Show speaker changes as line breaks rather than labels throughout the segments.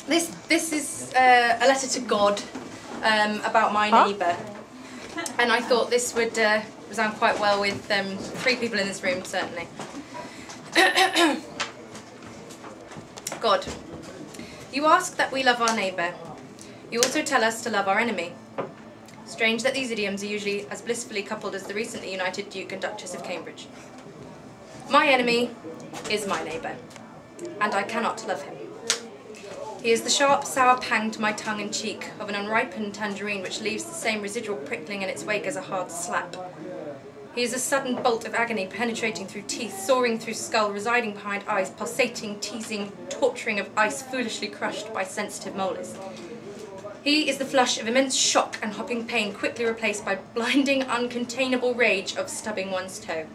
This is a letter to God about my neighbour, and I thought this would resound quite well with 3 people in this room, certainly. God, you ask that we love our neighbour. You also tell us to love our enemy. Strange that these idioms are usually as blissfully coupled as the recently united Duke and Duchess of Cambridge. My enemy is my neighbour, and I cannot love him. He is the sharp, sour pang to my tongue and cheek of an unripened tangerine which leaves the same residual prickling in its wake as a hard slap. He is a sudden bolt of agony penetrating through teeth, soaring through skull, residing behind eyes, pulsating, teasing, torturing of ice foolishly crushed by sensitive molars. He is the flush of immense shock and hopping pain quickly replaced by blinding, uncontainable rage of stubbing one's toe.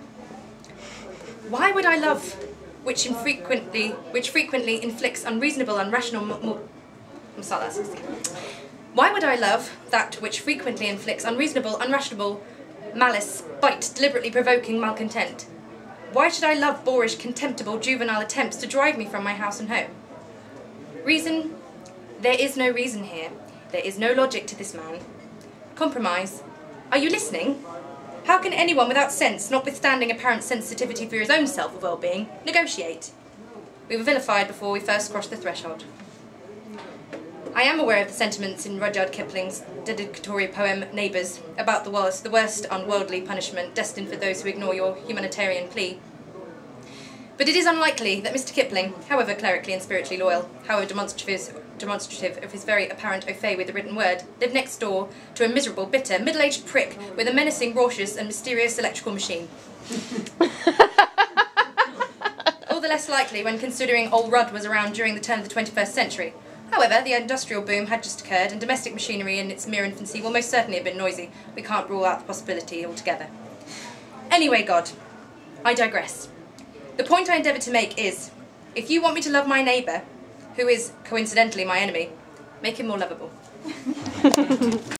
Why would I love which frequently inflicts unreasonable, unrational Why would I love that which frequently inflicts unreasonable, unrational malice, spite, deliberately provoking malcontent? Why should I love boorish, contemptible, juvenile attempts to drive me from my house and home? Reason? There is no reason here. There is no logic to this man. Compromise? Are you listening? How can anyone without sense, notwithstanding apparent sensitivity for his own self or well-being, negotiate? We were vilified before we first crossed the threshold. I am aware of the sentiments in Rudyard Kipling's dedicatory poem Neighbours about the worst unworldly punishment destined for those who ignore your humanitarian plea. But it is unlikely that Mr. Kipling, however clerically and spiritually loyal, however demonstrative of his very apparent au fait with the written word, lived next door to a miserable, bitter, middle-aged prick with a menacing, raucous and mysterious electrical machine. All the less likely when considering old Rudd was around during the turn of the 21st century. However, the industrial boom had just occurred and domestic machinery in its mere infancy will most certainly have been noisy. We can't rule out the possibility altogether. Anyway, God, I digress. The point I endeavour to make is, if you want me to love my neighbour, who is, coincidentally, my enemy, make him more lovable.